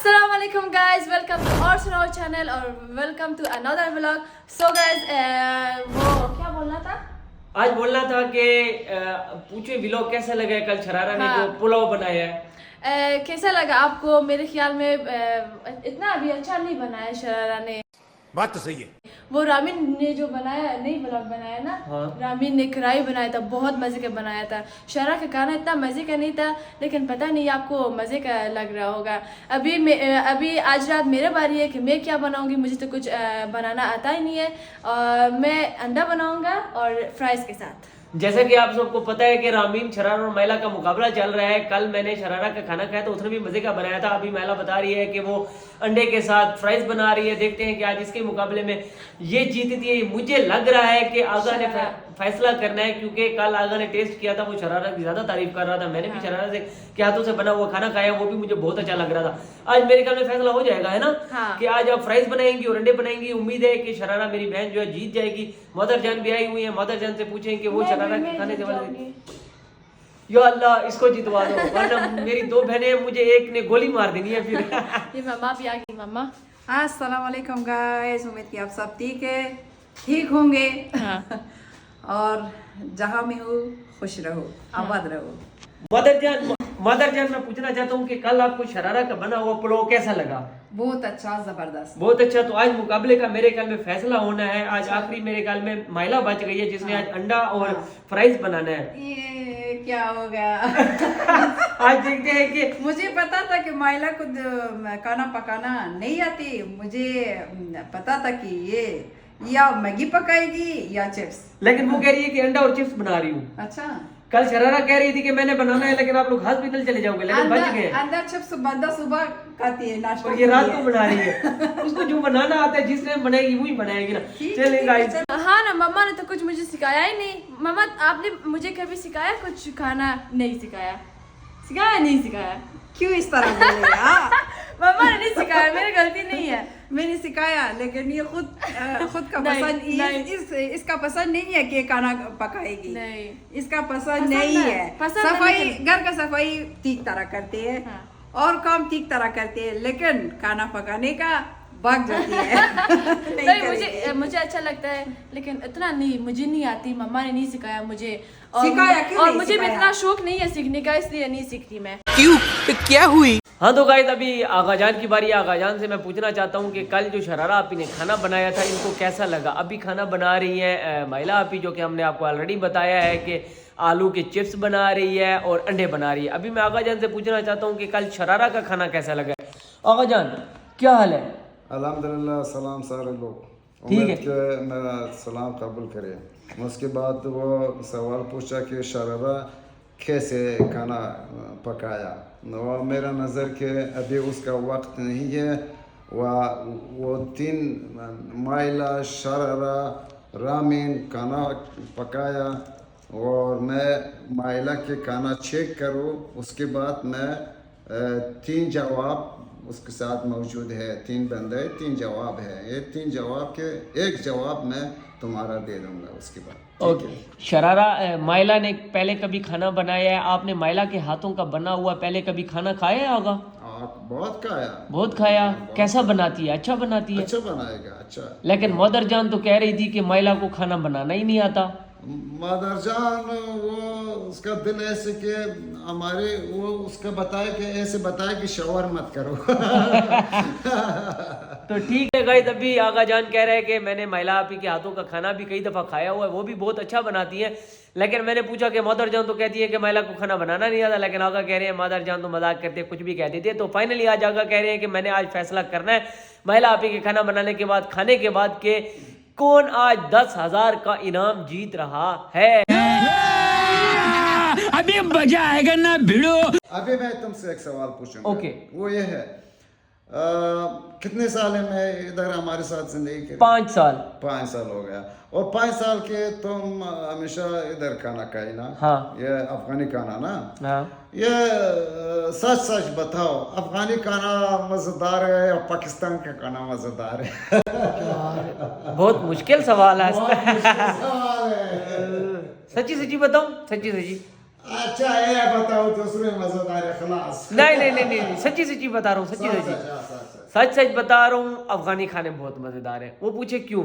अस्सलाम वालेकुम guys, welcome to और सुनाओ चैनल और welcome to another vlog. So guys वो क्या बोलना था, आज बोलना था कि पूछे व्लॉग कैसा लगा है कल शरारा ने जो पुलाव बनाया है। कैसा लगा आपको? मेरे ख्याल में इतना अभी अच्छा नहीं बनाया शरारा ने। बात तो सही है। वो रामीन ने जो बनाया नई व्लॉग बनाया ना, रामीन ने कढ़ाई बनाया था, बहुत मजे का बनाया था। शरारा का खाना इतना मजे का नहीं था, लेकिन पता नहीं आपको मजे का लग रहा होगा। अभी आज रात मेरे बारी है कि मैं क्या बनाऊंगी। मुझे तो कुछ बनाना आता ही नहीं है। और मैं अंडा बनाऊंगा और फ्राइज के साथ। जैसा कि आप सबको पता है कि रामीन शरारा और महिला का मुकाबला चल रहा है। कल मैंने शरारा का खाना खाया तो उसने भी मजे का बनाया था। अभी महिला बता रही है कि वो अंडे के साथ फ्राइज बना रही है। देखते हैं कि आज इसके मुकाबले में ये जीतती है। मुझे लग रहा है कि आगा ने फैसला करना है, क्योंकि कल आगा ने टेस्ट किया था, वो शरारा की ज्यादा तारीफ कर रहा था। मैंने भी शरारा से के हाथों से बना हुआ खाना खाया, वो भी मुझे बहुत अच्छा लग रहा था। आज मेरे ख्याल में फैसला हो जाएगा, है ना? कि आज आप फ्राइज बनाएंगी और अंडे बनाएंगी। उम्मीद है कि शरारा मेरी बहन जो है जीत जाएगी। मदर जान भी आई हुई है, मदर जान से पूछें कि वो शरारा के खाने से वाले या अल्लाह इसको जितवा दो, वरना मेरी दो बहनें मुझे एक ने गोली मार देनी है फिर। ये मम्मा भी आ गई। मम्मा अस्सलाम वालेकुम गाइस, उम्मीद कि आप सब ठीक होंगे। और जहाँ में हो खुश रहो, आबाद रहो। मदर जान मैं पूछना चाहता हूँ कि कल आपको शरारा का बना हुआ पुलाव कैसा लगा? बहुत अच्छा, जबरदस्त, बहुत अच्छा। तो आज मुकाबले का मेरे ख्याल में फैसला होना है। आज आखिरी मेरे ख्याल में महिला बच गई है, जिसने आज अंडा और फ्राइज बनाना है। ये क्या हो गया? आज देखते हैं कि मुझे पता था कि माइला को खाना पकाना नहीं आती। मुझे पता था कि ये या मैगी पकाएगी या चिप्स, लेकिन वो कह रही है कि अंडा और चिप्स बना रही हूँ। अच्छा, कल शरारा कह रही थी कि मैंने बनाना है, लेकिन आप लोग हॉस्पिटल चले जाओगे, लेकिन बच गए। अंदर चिप्स बंदा सुबह खाती है, नाश्ता, और ये रात को बना रही है। उसको जो बनाना आता है, जिसने बनाएगी वही बनाएगी ना। चलिए गाइस। हाँ ना, मम्मा ने तो कुछ मुझे सिखाया ही नहीं। मम्मा आपने मुझे कभी सिखाया कुछ खाना? नहीं सिखाया। नहीं सिखाया। क्यों इस तरह बोल रहे हैं? मम्मा ने नहीं सिखाया, मेरी गलती नहीं है। मैंने सिखाया, लेकिन ये खुद का पसंद इसका पसंद नहीं है कि खाना पकाएगी। नहीं, इसका पसंद नहीं है। सफाई, घर का सफाई ठीक तरह करते हैं। और काम ठीक तरह करते हैं, लेकिन खाना पकाने का भाग जाती है। नहीं, मुझे अच्छा लगता है, लेकिन इतना नहीं, मुझे नहीं आती। मम्मा ने नहीं सिखाया मुझे। और मुझे भी इतना शौक नहीं है सीखने का, इसलिए नहीं सीखती मैं। क्यों, क्या हुई? हाँ तो गाइस, अभी आगाजान की बारी है। आगाजान से मैं पूछना चाहता हूँ कि कल जो शरारा आपी ने खाना बनाया था, इनको कैसा लगा? अभी खाना बना रही है महिला आपी, जो कि हमने आपको ऑलरेडी बताया है कि आलू के चिप्स बना रही है और अंडे बना रही है। अभी मैं आगाजान से पूछना चाहता हूँ कि कल शरारा का खाना कैसा लगा? आगाजान क्या हाल है? अल्हम्दुलिल्लाह, सलाम सारे लोग। ठीक है, कि मेरा सलाम कबूल करे। उसके बाद वो सवाल पूछा कि शरारा कैसे खाना पकाया। वो मेरा नज़र के अभी उसका वक्त नहीं है। वो तीन माइला, शरारा, रामीन खाना पकाया और मैं माइला के खाना चेक करूँ। उसके बाद मैं तीन जवाब उसके साथ मौजूद है। तीन बंदे, तीन जवाब है। ये तीन जवाब के एक जवाब मैं तुम्हारा दे दूंगा उसके बाद। ओके। शरारा माइला ने पहले कभी खाना बनाया है? आपने माइला के हाथों का बना हुआ पहले कभी खाना खाया होगा? बहुत खाया, बहुत खाया। कैसा बनाती है? अच्छा बनाती है? अच्छा बनाएगा, अच्छा। लेकिन मदर जान तो कह रही थी कि माइला को खाना बनाना ही नहीं आता। मदर जान वो उसका दिल ऐसे कि हमारे वो उसका बताए कि ऐसे बताए कि शॉवर मत करो। तो ठीक है गाइस, अभी आगा जान कह रहे हैं कि मैंने महिला आपी के हाथों का खाना भी कई दफ़ा खाया हुआ है, वो भी बहुत अच्छा बनाती है। लेकिन मैंने पूछा कि मदर जान तो कहती है कि महिला को खाना बनाना नहीं आता, लेकिन आगा कह रहे हैं मदर जान तो मजाक करते, कुछ भी कह देते। तो फाइनली आज आगा कह रहे हैं कि मैंने आज फैसला करना है महिला आपी के खाना बनाने के बाद, खाने के बाद, के कौन आज 10,000 का इनाम जीत रहा है। अभी मजा आएगा ना भिड़ो। अभी मैं तुमसे एक सवाल पूछूंगा। ओके। वो ये है, कितने साल है मैं इधर हमारे साथ जिंदगी के? 5 साल। 5 साल हो गया। और 5 साल के तुम हमेशा इधर खाना खाई ना? हाँ। ये अफगानी खाना ना? हाँ। ये सच सच बताओ, अफगानी खाना मजेदार है या पाकिस्तान का खाना मजेदार है? बहुत मुश्किल सवाल है। सवाल है। सच्ची सच्ची बताऊं, सच्ची सच्ची अच्छा ये बताओ दूसरे मजेदार है खलास। नहीं नहीं नहीं नहीं, सच्ची सच्ची बता रहा हूँ, सच्ची सच्ची सच सच बता रहा हूँ। अफगानी खाने बहुत मजेदार है। वो पूछे क्यों?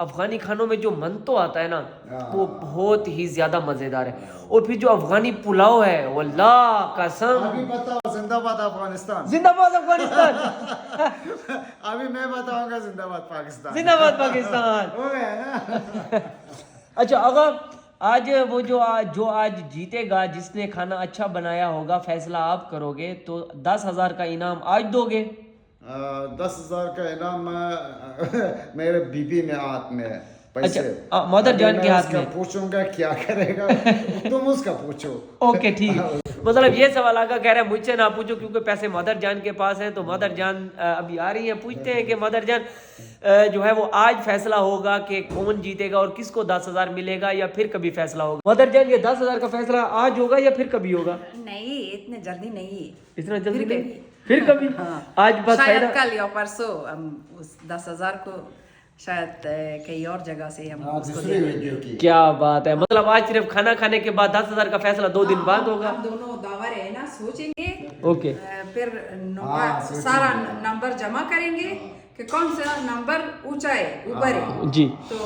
अफगानी खानों में जो मन तो आता है ना, वो बहुत ही ज्यादा मजेदार है। और फिर जो अफगानी पुलाव है, वल्लाह कसम। अभी बताओ जिंदाबाद अफगानिस्तान। जिंदाबाद अफगानिस्तान। अभी मैं बताऊंगा जिंदाबाद पाकिस्तान। जिंदाबाद पाकिस्तान। हो गया ना। अच्छा अगर आज वो जो आज जीतेगा, जिसने खाना अच्छा बनाया होगा, फैसला आप करोगे, तो 10,000 का इनाम आज दोगे? 10,000 का इनाम मेरे बीबी में हाथ में है पैसे। अच्छा मदर जान के हाथ में। पूछूंगा क्या करेगा, तुम उसका पूछो। ओके ठीक है। मतलब ये सवाल आगा कह रहा है मुझसे ना पूछो, क्योंकि पैसे मदर जान के पास हैं। तो मदर जान अभी आ रही हैं, पूछते हैं कि मदर जान जो है वो आज फैसला होगा कि कौन जीतेगा और किसको 10,000 मिलेगा, या फिर कभी फैसला होगा? मदर जान ये 10,000 का फैसला आज होगा या फिर कभी होगा? नहीं इतने जल्दी नहीं, इतना जल्दी फिर नहीं, फिर कभी। हाँ। आज बस शायद फायदा- कल या परसों हम उस 10,000 को शायद कहीं और जगह से हम उसको दे देंगे। क्या बात है। मतलब आज सिर्फ खाना खाने के बाद 10,000 का फैसला 2 दिन बाद होगा। हम दोनों दावर है ना, सोचेंगे। ओके फिर सारा नंबर जमा करेंगे कि कौन सा नंबर ऊंचा है, ऊपर है। जी। तो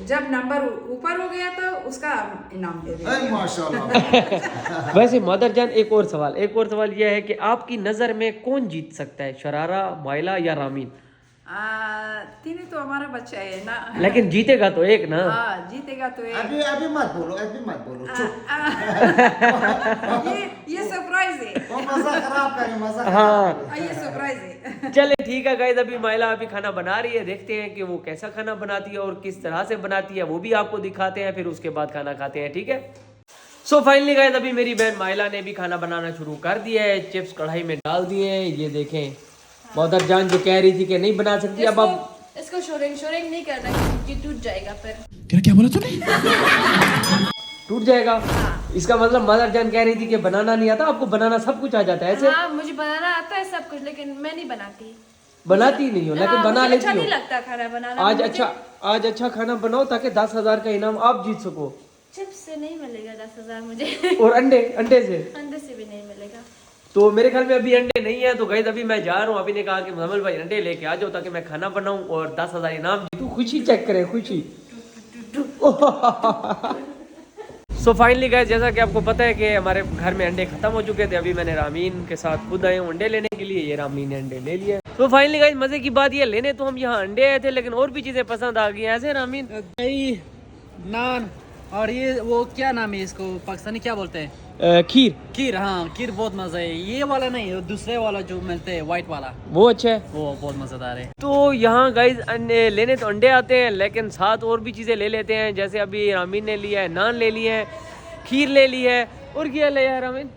जब नंबर ऊपर हो गया तो उसका इनाम दे देंगे। माशाल्लाह। वैसे मदर जान एक और सवाल यह है कि आपकी नजर में कौन जीत सकता है, शरारा, माइला या रामीन? तीनों तो हमारा बच्चा है ना। लेकिन जीतेगा तो एक ना। हाँ जीतेगा तो एक। अभी मत बोलो चुप। ये सरप्राइज है। वो मजा खराब करे, मजा हाँ ये सरप्राइज है। चले ठीक है गाइस, अभी माइला अभी खाना बना रही है, देखते हैं कि वो कैसा खाना बनाती है और किस तरह से बनाती है, वो भी आपको दिखाते हैं, फिर उसके बाद खाना खाते हैं, ठीक है। सो फाइनली गाइस अभी मेरी बहन माइला ने भी खाना बनाना शुरू कर दिया है। चिप्स कढ़ाई में डाल दिए हैं, ये देखें। मदर जान जो कह रही थी कि नहीं बना सकती, अब आप इसको शोरिंग नहीं करना क्योंकि टूट जाएगा फिर। क्या बोला तूने? टूट जाएगा। इसका मतलब मदर जान कह रही थी कि बनाना नहीं आता, आपको बनाना सब कुछ आ जाता है ऐसे? हाँ मुझे बनाना आता है सब कुछ, लेकिन मैं नहीं बनाती। बनाती नहीं हो, लेकिन बना लेती अच्छा हो। नहीं लगता खाना बनाना। आज अच्छा खाना बनाओ ताकि 10,000 का इनाम आप जीत सको। चिप्स से नहीं मिलेगा 10,000 मुझे। और अंडे से अंडे से भी नहीं मिलेगा। तो मेरे ख्याल में अभी अंडे नहीं है। तो गाइस अभी मैं जा रहा हूँ। अभी ने कहा कि मुजम्मिल भाई अंडे लेके आ जाओ ताकि मैं खाना बनाऊं और 10,000 इनाम जीतूं। खुशी चेक करें, खुशी। सो फाइनली गाइस जैसा कि आपको पता है कि हमारे घर में अंडे खत्म हो चुके थे। अभी मैंने रामीन के साथ खुद आए हूँ अंडे लेने के लिए। ये रामीन ने अंडे ले लिए। तो फाइनली गाइस मजे की बात ये, लेने तो हम यहाँ अंडे आए थे, लेकिन और भी चीजें पसंद आ गई। ऐसे रामीन, दही, नान, और ये वो क्या नाम है इसको पाकिस्तानी क्या बोलते हैं? खीर। हाँ खीर बहुत मजा है। ये वाला नहीं, दूसरे वाला जो मिलते हैं व्हाइट वाला, वो अच्छा है, वो बहुत मजेदार है। तो यहाँ गाइस लेने तो अंडे आते हैं, लेकिन साथ और भी चीजें ले लेते हैं। जैसे अभी रामीन ने लिया है, नान ले लिया है, खीर ले ली है, और क्या लिया है रामीन?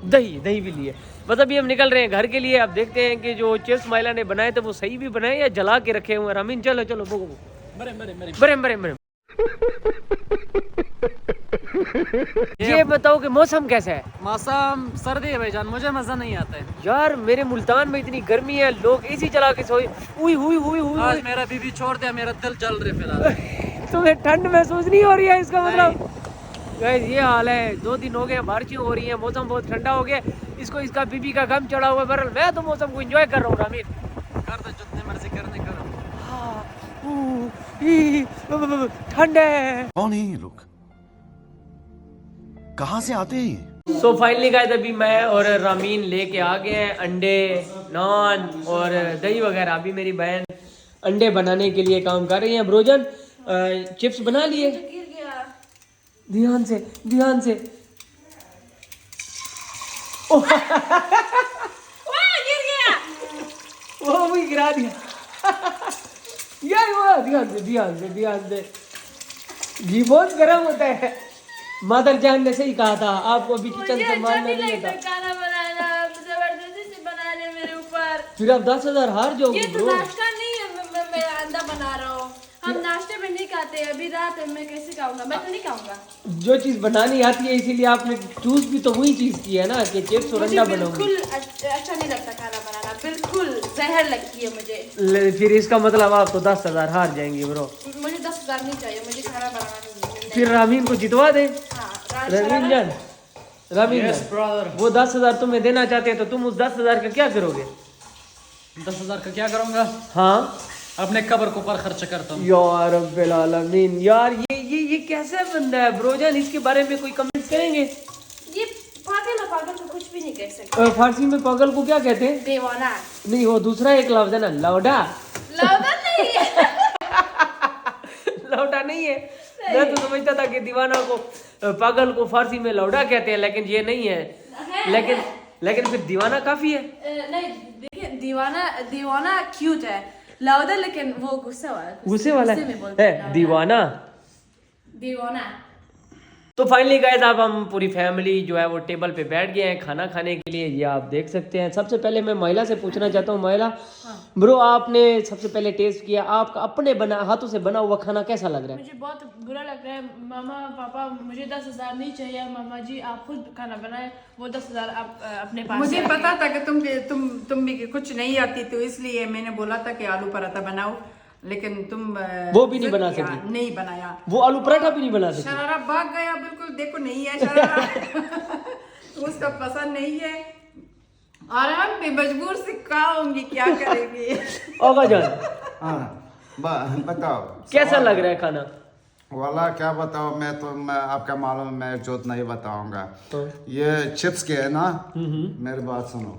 दही भी लिए। बस अभी हम निकल रहे हैं घर के लिए। अब देखते हैं कि जो चिप्स माइला ने बनाए थे वो सही भी बनाए या जला के रखे हुए। रामीन चलो बरे। ये बताओ कि मौसम कैसा है? मौसम सर्दी है भाईजान, मुझे मजा नहीं आता है यार। मेरे मुल्तान में इतनी गर्मी है, लोग एसी चला के सोए। हुई आज मेरा बीबी छोड़ दिया, मेरा दिल जल रहा है फिलहाल। तुम्हें ठंड महसूस नहीं हो रही है? इसका मतलब गाइस ये हाल है। 2 दिन हो गए, बारिशें हो रही हैं, मौसम बहुत ठंडा हो गया। इसको इसका बीबी का गम चढ़ा हुआ है। बहरहाल मैं तो मौसम को एंजॉय कर रहा हूँ। रामीन कर दो जितने मर्जी करने करो। ठंड है। कौन है ये लोग? कहाँ से आते हैं? सो फाइनली गाइस अभी मैं और रामीन लेके आ गए हैं अंडे, नान और दही वगैरह। अभी मेरी बहन अंडे बनाने के लिए काम कर रही है। ब्रोजन चिप्स बना लिए? गिर गया। ध्यान से वाह, गिर गया। वो भी गिरा दिया। यार वो ध्यान से घी बहुत गर्म होता है। मदर जान ने सही कहा था, आपको अभी किचन से मारना नहीं लगता था। खाना बनाना, जबरदस्ती से बना रहे मेरे ऊपर। फिर आप 10,000 हार जाओगे ये तो ब्रो। नाश्ता नहीं है, मैं अंडा बना रहा हूँ। हम नाश्ते में नहीं खाते, अभी रात है, मैं कैसे खाऊंगा? मैं तो नहीं खाऊंगा। जो चीज बनानी आती है इसीलिए आपने चूज भी तो वही चीज की है ना कि चिप्स और मुझे अंडा बनाऊंगी। बिल्कुल अच्छा नहीं लगता खाना बनाना, बिल्कुल जहर लगती है मुझे। फिर इसका मतलब आप तो 10,000 हार जाएंगे ब्रो। मुझे 10,000 नहीं चाहिए, मुझे खाना बनाना नहीं चाहिए। फिर रामीन को जितवा दे। हाँ, रामीन जान रामीन Yes, brother. वो 10,000 तुम्हें देना चाहते हैं तो तुम उस 10,000 का क्या करोगे? 10,000 का क्या करूंगा? हाँ अपने कब्र को पर खर्च करता हूँ। यार रब्बिल आलमीन, यार ये कैसा बंदा है ब्रोजान, इसके बारे में कोई कमेंट्स करेंगे? ये पागल है, पागल तो कुछ भी नहीं कह सकते। फारसी में पागल को क्या कहते हैं? दीवाना। नहीं, वो दूसरा एक लफ्ज है ना, लौडा। लौटा नहीं है। लौटा नहीं है। मैं तो समझता था कि दीवाना को, पागल को फारसी में लौडा कहते हैं, लेकिन ये नहीं है। लेकिन फिर दीवाना काफी है। नहीं देखिए, दीवाना क्यूट है, लौदा लेकिन वो गुस्सा वाला है। गुस्से वाला में बोलते हैं है लौदा। दीवाना। तो फाइनली गाइस, अब हम पूरी फैमिली जो है वो टेबल पे बैठ गए हैं खाना खाने के लिए। ये आप देख सकते हैं। सबसे पहले मैं महिला से पूछना चाहता हूँ, महिला ब्रो, आपने सबसे पहले टेस्ट किया, आपका अपने हाथों से बना हुआ खाना कैसा लग रहा है? मुझे बहुत बुरा लग रहा है। मामा पापा, मुझे 10,000 नहीं चाहिए। मामा जी आप खुद खाना बनाए, वो 10,000 आप अपने पास मुझे रखें। पता था कि तुम भी कुछ नहीं आती, तो इसलिए मैंने बोला था कि आलू पराठा बनाओ, लेकिन तुम वो भी नहीं बना जिद किया, सकी। नहीं बनाया। वो आलू पराठा भी नहीं बना सकी। शरारा भाग गया, बिल्कुल देखो नहीं है शरारा। उसका पसंद नहीं है और हम भी मजबूर से खाऊंगी, क्या करेंगे। ओगा जान, हाँ बताओ कैसा लग रहा है खाना? वाला क्या बताओ, मैं आपका मालूम, मैं जोत नहीं बताऊंगा। ये चिप्स के है ना, मेरी बात सुनो।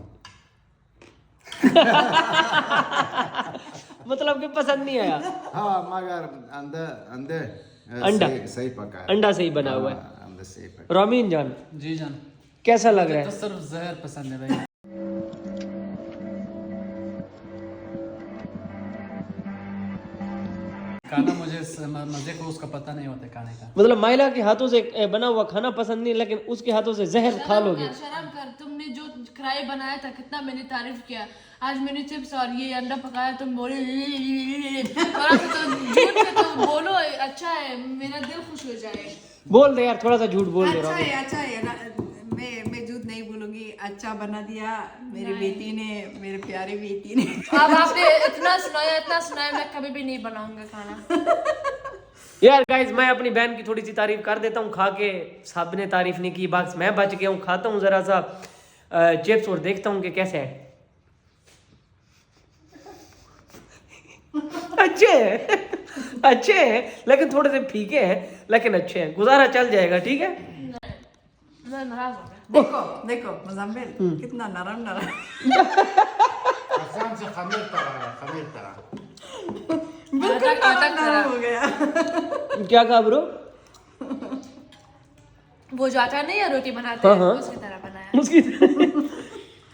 मतलब कि पसंद नहीं आया? हाँ, मगर अंडे अंडा सही पका है। अंडा सही बना हुआ है। अंडा सही पका। रामीन जान, जी जान। कैसा लग रहा तो है? सिर्फ जहर पसंद है भाई। खाना मुझे मजे को उसका पता नहीं होता खाने का। मतलब महिला के हाथों से बना हुआ खाना पसंद नहीं, लेकिन उसके हाथों से जहर खा लोगे। शर्म कर, तुमने जो कढ़ाई बनाया था कितना मैंने तारीफ किया। आज मैंने चिप्स और ये अंडा पकाया, तुम बोले थोड़ा सा तो झूठ से तो बोलो, अच्छा है, मेरा दिल खुश हो जाए। बोल दे यार, थोड़ा सा झूठ बोल दे रहा हूँ। अच्छा है। मैं झूठ नहीं बोलूंगी, अच्छा बना दिया मेरी बेटी ने, मेरे प्यारे बेटी ने। अब आपने इतना सुनाया, मैं कभी भी नहीं बनाऊंगा खाना। यार गाइस, मैं अपनी बहन की थोड़ी सी तारीफ कर देता हूँ। खा के साहब ने तारीफ नहीं की, बस मैं बच गया हूँ। खाता हूँ जरा सा चिप्स और देखता हूँ कि कैसे है। अच्छे हैं लेकिन थोड़े से फीके हैं, लेकिन अच्छे हैं, गुजारा चल जाएगा। ठीक है, मैं नाराज हो गया। देखो मुजम्मिल कितना नरम हो गया। क्या कहा ब्रो? वो जो आटा नहीं है रोटी बनाते हाँ, हैं, हाँ। उसकी तरह बनाया। उसकी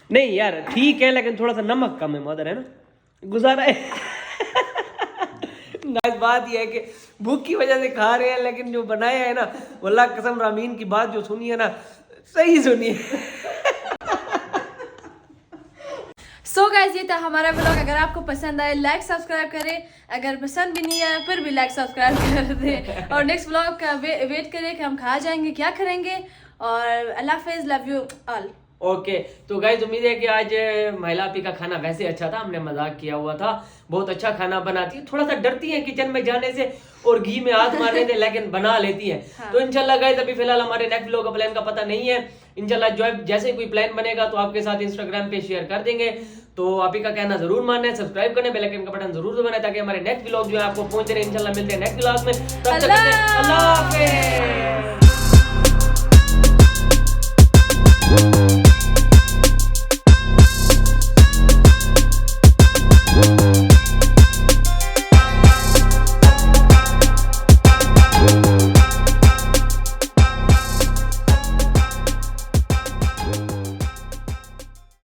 नहीं यार, ठीक है, लेकिन थोड़ा सा नमक कम है मदर, है ना, गुजारा है। नाइस बात यह है कि भूख की वजह से खा रहे हैं, लेकिन जो बनाया है ना, वल्लाह कसम, रामीन की बात जो सुनी है ना, सही सुनी है। सो गाइस, ये था हमारा व्लॉग। अगर आपको पसंद आए लाइक सब्सक्राइब करें, अगर पसंद भी नहीं आया फिर भी लाइक सब्सक्राइब कर दें, और नेक्स्ट व्लॉग का वेट करें कि हम कहाँ जाएंगे, क्या करेंगे। और अल्लाह हाफिज़, लव यू ऑल। ओके तो गाइस, उम्मीद है कि आज महिला आपी का खाना वैसे अच्छा था, हमने मजाक किया हुआ था। बहुत अच्छा खाना बनाती है, थोड़ा सा डरती है किचन में जाने से और घी में हाथ मारने से, लेकिन बना लेती है। हाँ। तो इंशाल्लाह गाइस, अभी फिलहाल हमारे नेक्स्ट व्लॉग का प्लान का पता नहीं है। इंशाल्लाह जो जैसे कोई प्लान बनेगा तो आपके साथ इंस्टाग्राम पे शेयर कर देंगे। तो आपी का कहना जरूर मानना है, सब्सक्राइब करना, बेल आइकन का बटन जरूर दबाना, ताकि हमारे नेक्स्ट व्लॉग जो है आपको पहुंच रहे। इंशाल्लाह मिलते हैं नेक्स्ट व्लॉग में। तब तक के लिए अल्लाह हाफिज़।